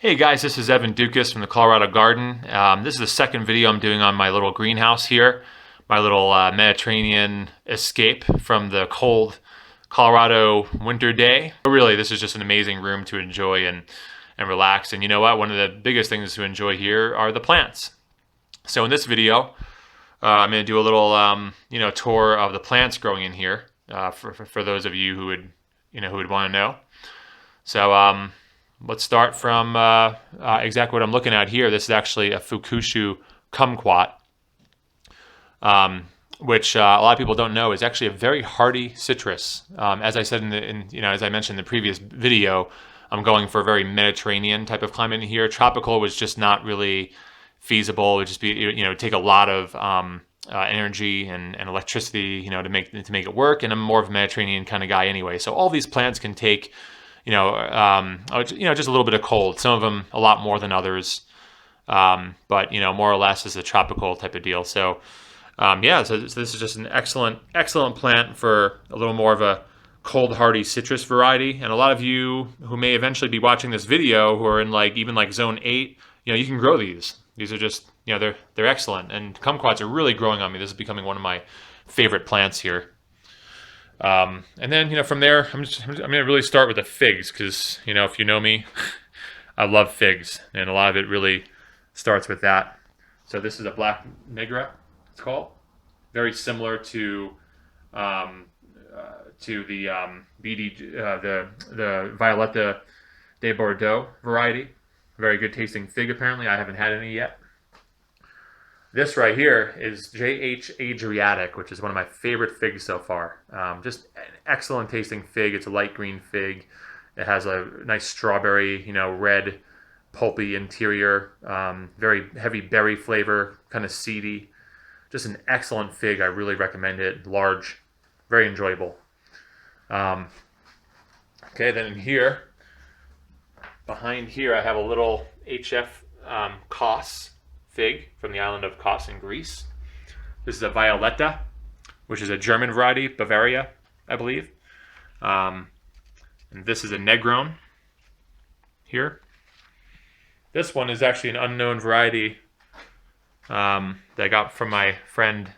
Hey guys, this is Evan Dukas from the Colorado Garden. This is the second video I'm doing on my little greenhouse here, my little Mediterranean escape from the cold Colorado winter day. Really, this is just an amazing room to enjoy and relax. And you know what? One of the biggest things to enjoy here are the plants. So in this video, I'm going to do a little tour of the plants growing in here for those of you who would want to know. So let's start from exactly what I'm looking at here. This is actually a Fukushu kumquat, which a lot of people don't know is actually a very hardy citrus. As I said as I mentioned in the previous video, I'm going for a very Mediterranean type of climate in here. Tropical was just not really feasible. It would just be take a lot of energy and electricity to make it work. And I'm more of a Mediterranean kind of guy anyway. So all these plants can take just a little bit of cold. Some of them a lot more than others, but more or less is a tropical type of deal. So so this is just an excellent plant for a little more of a cold hardy citrus variety. And a lot of you who may eventually be watching this video who are in even zone 8, you can grow these. These are just they're excellent, and kumquats are really growing on me. This is becoming one of my favorite plants here. And then from there, I'm gonna really start with the figs because if you know me, I love figs, and a lot of it really starts with that. So this is a Black Nigra, it's called, very similar to the BD the Violetta de Bordeaux variety. Very good tasting fig. Apparently, I haven't had any yet. This right here is J.H. Adriatic, which is one of my favorite figs so far. Just an excellent tasting fig. It's a light green fig. It has a nice strawberry, red, pulpy interior. Very heavy berry flavor, kind of seedy. Just an excellent fig. I really recommend it. Large, very enjoyable. Okay, then in here, behind here, I have a little H.F. Kos fig from the island of Kos in Greece. This is a Violetta, which is a German variety, Bavaria, I believe. And this is a Negron here. This one is actually an unknown variety that I got from my friend,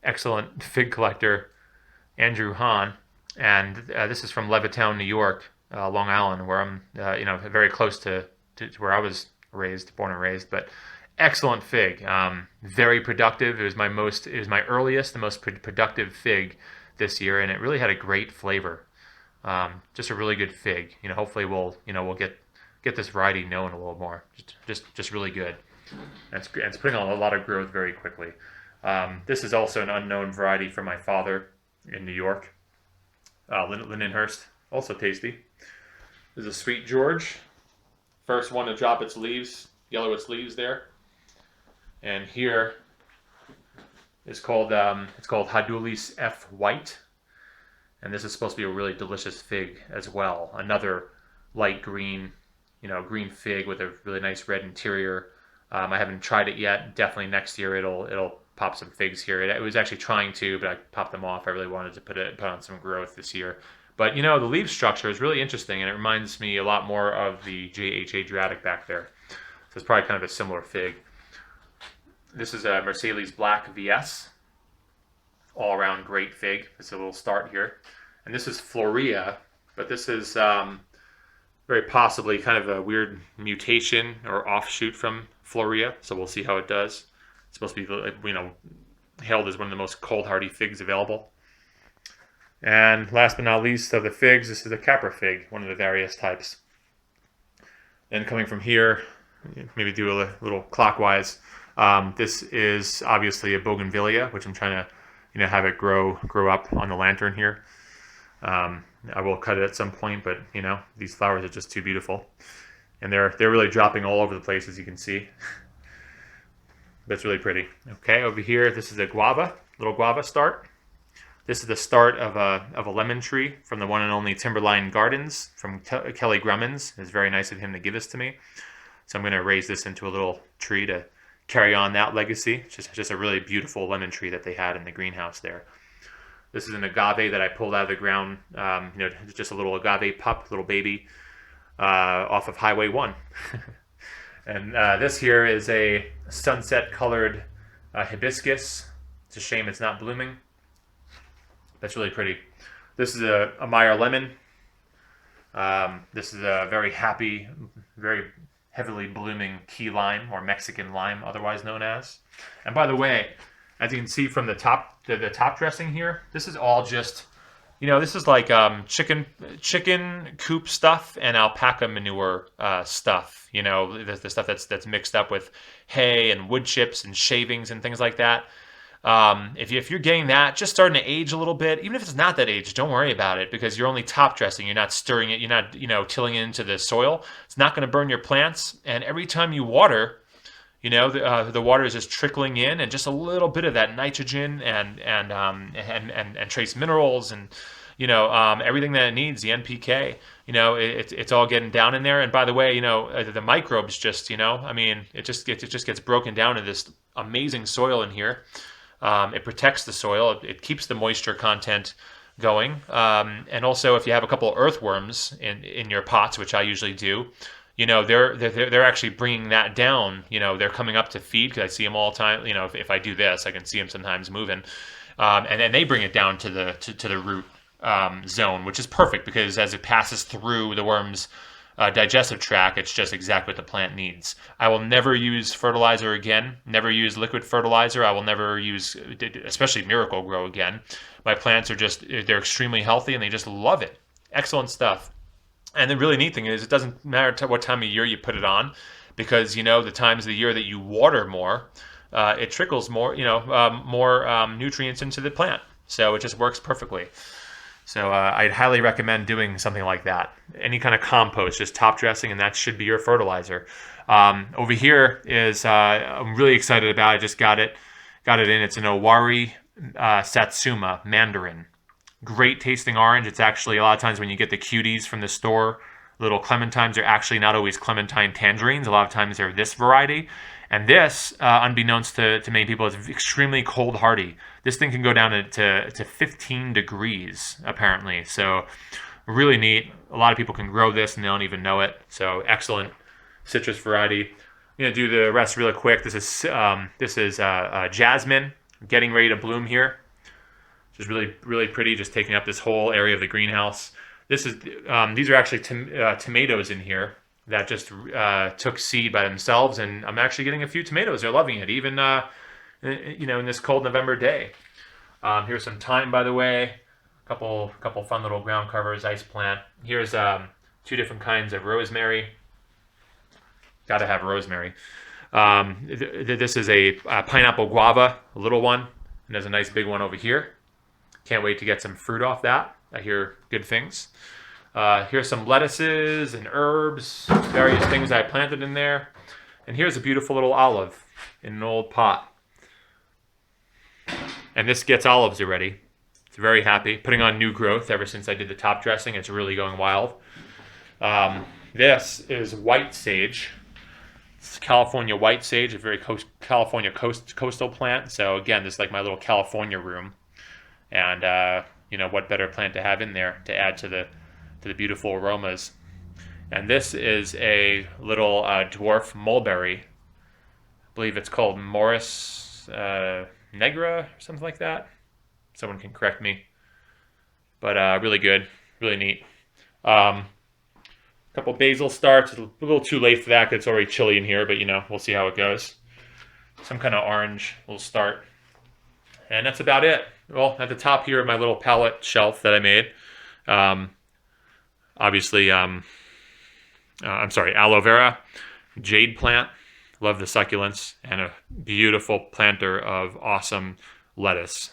excellent fig collector, Andrew Hahn. And this is from Levittown, New York, Long Island, where I'm, very close to where I was born and raised. But excellent fig, very productive. It was my earliest, the most productive fig this year, and it really had a great flavor. Just a really good fig. Hopefully we'll get this variety known a little more. Just really good. And it's putting on a lot of growth very quickly. This is also an unknown variety from my father in New York, Lindenhurst. Also tasty. This is a Sweet George. First one to drop its leaves, yellow its leaves there. And here is called it's called Hadulis F. White, and this is supposed to be a really delicious fig as well. Another light green, green fig with a really nice red interior. I haven't tried it yet. Definitely next year it'll pop some figs here. It was actually trying to, but I popped them off. I really wanted to put on some growth this year. But the leaf structure is really interesting, and it reminds me a lot more of the J.H. Adriatic back there. So it's probably kind of a similar fig. This is a Mercedes Black VS, all around great fig. It's a little start here. And this is Florea, but this is very possibly kind of a weird mutation or offshoot from Florea. So we'll see how it does. It's supposed to be, hailed as one of the most cold hardy figs available. And last but not least of the figs, this is a Capra fig, one of the various types. And coming from here, maybe do a little clockwise. This is obviously a bougainvillea, which I'm trying to, have it grow up on the lantern here. I will cut it at some point, but these flowers are just too beautiful, and they're really dropping all over the place, as you can see. But it's really pretty. Okay, over here, this is a guava, little guava start. This is the start of a lemon tree from the one and only Timberline Gardens from Kelly Grummins. It's very nice of him to give this to me. So I'm going to raise this into a little tree to carry on that legacy. It's just a really beautiful lemon tree that they had in the greenhouse there. This is an agave that I pulled out of the ground, just a little agave pup, little baby. off of Highway 1. And this here is a sunset colored hibiscus. It's a shame it's not blooming. That's really pretty. This is a Meyer lemon. This is a very happy, very heavily blooming key lime, or Mexican lime, otherwise known as. And by the way, as you can see from the top dressing here, this is all just, this is like chicken coop stuff and alpaca manure stuff. The stuff that's mixed up with hay and wood chips and shavings and things like that. If you're getting that, just starting to age a little bit, even if it's not that age, don't worry about it, because you're only top dressing. You're not stirring it. You're not, tilling it into the soil. It's not going to burn your plants. And every time you water, the water is just trickling in, and just a little bit of that nitrogen and trace minerals and everything that it needs, the NPK. It's all getting down in there. And by the way, the microbes just, it just gets broken down in this amazing soil in here. It protects the soil. It keeps the moisture content going. And also, if you have a couple of earthworms in your pots, which I usually do, they're actually bringing that down. They're coming up to feed, because I see them all the time. If I do this, I can see them sometimes moving, and then they bring it down to the root zone, which is perfect, because as it passes through the worm's digestive tract, it's just exactly what the plant needs. I will never use fertilizer again. Never use liquid fertilizer. I will never use, especially Miracle-Gro again. My plants they're extremely healthy, and they just love it. Excellent stuff. And the really neat thing is, it doesn't matter what time of year you put it on, because the times of the year that you water more, it trickles more, more nutrients into the plant. So it just works perfectly. So I'd highly recommend doing something like that. Any kind of compost, just top dressing, and that should be your fertilizer. Over here is I'm really excited about. I just got it in. It's an Owari Satsuma Mandarin. Great tasting orange. It's actually, a lot of times when you get the cuties from the store, little clementines, they're actually not always clementine tangerines. A lot of times they're this variety. And this, unbeknownst to many people, is extremely cold hardy. This thing can go down to 15 degrees, apparently. So really neat. A lot of people can grow this and they don't even know it. So excellent citrus variety. I'm going to do the rest really quick. This is jasmine getting ready to bloom here. Just really, really pretty, just taking up this whole area of the greenhouse. These are actually tomatoes in here that just took seed by themselves, and I'm actually getting a few tomatoes. They're loving it, even in this cold November day. Here's some thyme, by the way. A couple fun little ground covers, ice plant. Here's 2 different kinds of rosemary. Got to have rosemary. This is a pineapple guava, a little one, and there's a nice big one over here. Can't wait to get some fruit off that. I hear good things. Here's some lettuces and herbs, various things I planted in there. And here's a beautiful little olive in an old pot. And this gets olives already. It's very happy. Putting on new growth ever since I did the top dressing. It's really going wild. This is white sage. It's California white sage, a very California coastal plant. So again, this is like my little California room. And what better plant to have in there to add to the beautiful aromas. And this is a little dwarf mulberry. I believe it's called Morris Negra or something like that. Someone can correct me. But really good, really neat. Couple basil starts. It's a little too late for that because it's already chilly in here, but we'll see how it goes. Some kind of orange will start. And that's about it. Well, at the top here of my little palette shelf that I made, obviously, aloe vera, jade plant, love the succulents, and a beautiful planter of awesome lettuce.